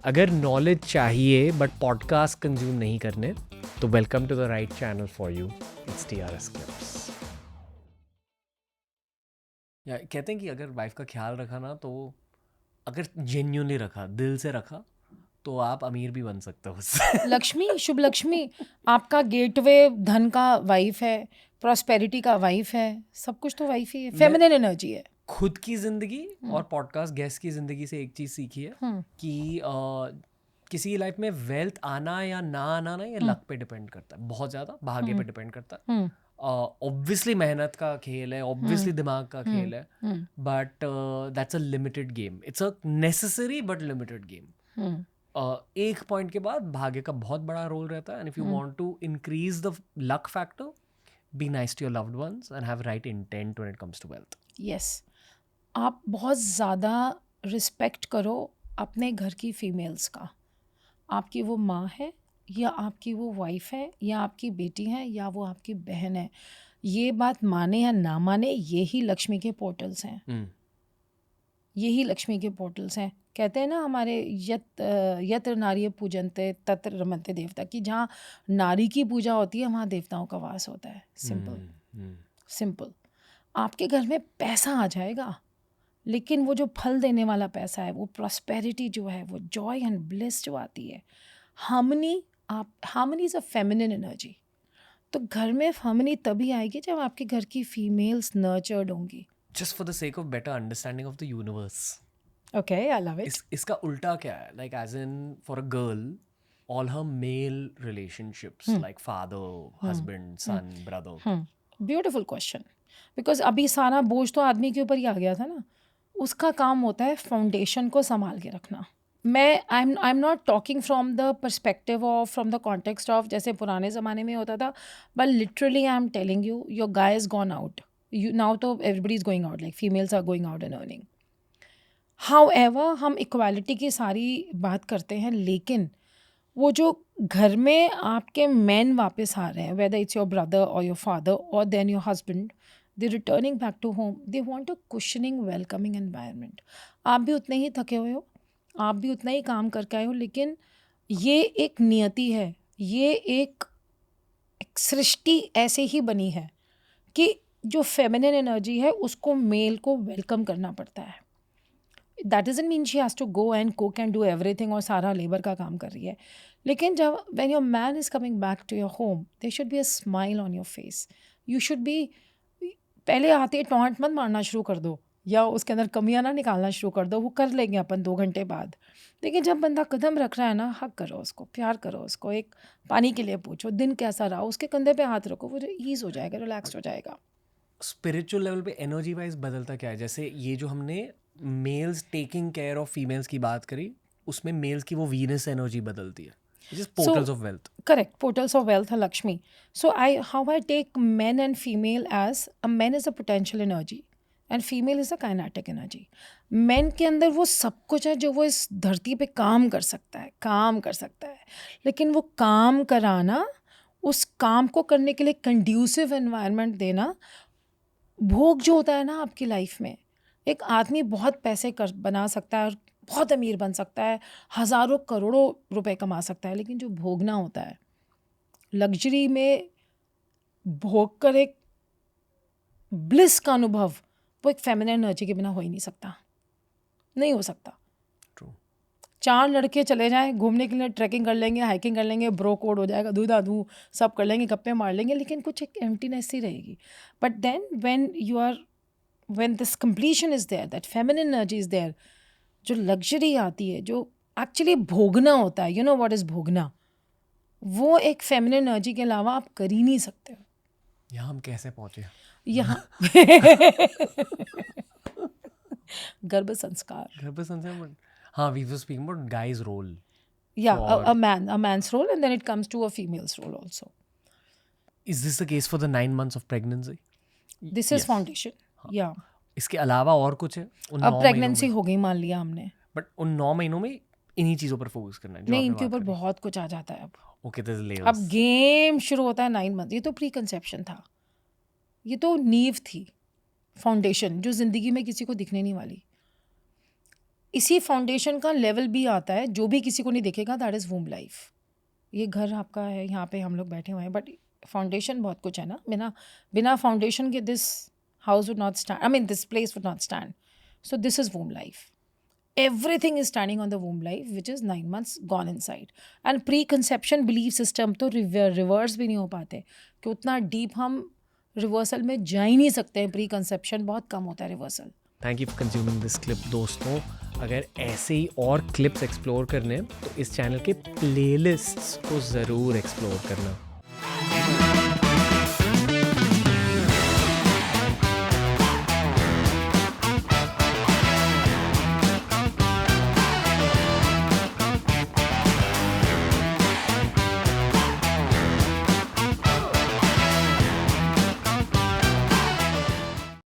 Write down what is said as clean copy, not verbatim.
अगर नॉलेज चाहिए but podcast consume नहीं करने तो welcome to the right channel for you. It's TRS clips. या कहते हैं कि अगर वाइफ का ख्याल रखा ना, तो अगर जेन्युइनली रखा, दिल से रखा, तो आप अमीर भी बन सकते हो उससे. लक्ष्मी, शुभ लक्ष्मी आपका गेटवे धन का वाइफ है, प्रॉस्पेरिटी का वाइफ है, सब कुछ तो वाइफ ही है, फेमिनिन एनर्जी है. खुद की जिंदगी और पॉडकास्ट गेस्ट की जिंदगी से एक चीज सीखी है कि किसी की लाइफ में वेल्थ आना या ना आना ना, ये लक पे डिपेंड करता है, बहुत ज्यादा भाग्य पे डिपेंड करता है. ऑब्वियसली मेहनत का खेल है, ऑब्वियसली दिमाग का खेल है, but that's a limited game. It's a necessary but limited game. एक पॉइंट के बाद भाग्य का बहुत बड़ा रोल रहता है. And if you want to increase the luck factor, be nice to your loved ones and have right intent when it comes to wealth. Yes, आप बहुत ज़्यादा रिस्पेक्ट करो अपने घर की फीमेल्स का. आपकी वो माँ है या आपकी वो वाइफ है या आपकी बेटी है या वो आपकी बहन है. ये बात माने या ना माने, यही लक्ष्मी के पोर्टल्स हैं. यही लक्ष्मी के पोर्टल्स हैं. कहते हैं ना हमारे यत्र नारी पूजनते तत्र रमन्ते देवता, कि जहाँ नारी की पूजा होती है वहाँ देवताओं का वास होता है. सिंपल. आपके घर में पैसा आ जाएगा, लेकिन वो जो फल देने वाला पैसा है, वो प्रॉस्पेरिटी जो है, वो जॉय एंड ब्लिस जो आती है, harmony is a feminine energy. तो घर में हार्मनी तभी आएगी जब आपके घर की फीमेल्स नर्चर्ड होंगी. Just for the sake of better understanding of the universe. Okay, I love it. इसका उल्टा क्या है? Like as in for a girl, all her male relationships like father, husband, son, brother. Beautiful question. Because अभी सारा बोझ तो आदमी के ऊपर ही आ गया था ना. उसका काम होता है फाउंडेशन को संभाल के रखना. मैं I am not talking from the perspective of, from the context of जैसे पुराने ज़माने में होता था, but literally I am telling you, your guy is gone out. You now तो everybody is going out, like females are going out and earning. However हम equality की सारी बात करते हैं, लेकिन वो जो घर में आपके मैन वापस आ रहे हैं, वेदर इट्स योर ब्रदर और योर फादर और then your husband, they returning back to home, they want a cushioning welcoming environment. आप भी उतने ही थके हुए हो, आप भी उतना ही काम करके आए हो, लेकिन ये एक नियति है, ये एक सृष्टि ऐसे ही बनी है कि जो फेमिनिन एनर्जी है उसको मेल को वेलकम करना पड़ता है. That doesn't mean she has to go and cook and do everything और सारा लेबर का काम कर रही है. लेकिन जब when your man is coming back to your home, there should be a smile on your face. You should be, पहले आते ही टॉन्ट मत मारना शुरू कर दो या उसके अंदर कमियां ना निकालना शुरू कर दो, वो कर लेंगे अपन 2 घंटे बाद. लेकिन जब बंदा कदम रख रहा है ना, हक करो उसको, प्यार करो उसको, एक पानी के लिए पूछो, दिन कैसा रहा, उसके कंधे पे हाथ रखो, वो ईज हो जाएगा, रिलैक्स हो जाएगा. स्पिरिचुअल लेवल पे एनर्जी वाइज बदलता क्या है? जैसे ये जो हमने males taking care of females की बात करी, उसमें मेल्स की वो वीनस एनर्जी बदलती है, जिस portals of wealth. Correct, portals of wealth are Lakshmi. So how I take men and female as, a man is a potential energy and female is a kinetic energy. Men के अंदर वो सब कुछ है जो वो इस धरती पे काम कर सकता है, लेकिन वो काम कराना, उस काम को करने के लिए कंड्यूसिव एनवायरनमेंट देना. भोग जो होता है ना आपकी लाइफ में, एक आदमी बहुत पैसे बना सकता है और बहुत अमीर बन सकता है, हज़ारों करोड़ों रुपए कमा सकता है, लेकिन जो भोगना होता है, लग्जरी में भोग कर एक ब्लिस का अनुभव, वो एक फेमिनिन एनर्जी के बिना हो ही नहीं सकता, नहीं हो सकता. True. 4 लड़के चले जाएं घूमने के लिए, ट्रैकिंग कर लेंगे, हाइकिंग कर लेंगे, ब्रो कोड हो जाएगा, दूधा दूँ सब कर लेंगे, गप्पे मार लेंगे, लेकिन कुछ एक एम्प्टीनेस ही रहेगी. But then when this completion is there, that feminine energy is there, जो लग्जरी आती है, जो एक्चुअली भोगना होता है, यू नो व्हाट इज भोगना, वो एक फेमिनिन एनर्जी के अलावा आप कर ही नहीं सकते हो. यहाँ हम कैसे पहुंचे? यहाँ गर्भ संस्कार. हाँ, we were speaking about guy's role. Yeah, a man's role, and then it comes to a female's role also. Is this the case for the 9 months of pregnancy? This is foundation. Yeah. इसके अलावा और कुछ है? अब pregnancy हो गई मान लिया हमने, बट उन 9 महीनों में इन्हीं चीज़ों पर फोकस करना है जो नहीं, आपने इनके बात ऊपर करी. बहुत कुछ आ जाता है अब. Okay, there's layers. अब गेम शुरू होता है 9 मंथ. ये तो प्री कंसेप्शन था, ये तो नींव थी, फाउंडेशन जो जिंदगी में किसी को दिखने नहीं वाली. इसी फाउंडेशन का लेवल भी आता है, जो भी किसी को नहीं दिखेगा, दैट इज़ वूम लाइफ। ये घर आपका है, यहाँ पे हम लोग बैठे हुए हैं, बट फाउंडेशन बहुत कुछ है ना। बिना फाउंडेशन के this house would not stand, I mean this place would not stand. So this is womb life. Everything is standing on the womb life, which is 9 months gone inside. And pre-conception belief system तो reverse भी नहीं हो पाते, कि उतना deep हम reversal में जा ही नहीं सकते हैं। प्री कंसेप्शन बहुत कम होता है reversal. Thank you for consuming this clip. दोस्तों, अगर ऐसे ही और क्लिप्स एक्सप्लोर करने हैं तो इस चैनल के प्लेलिस्ट्स को ज़रूर एक्सप्लोर करना।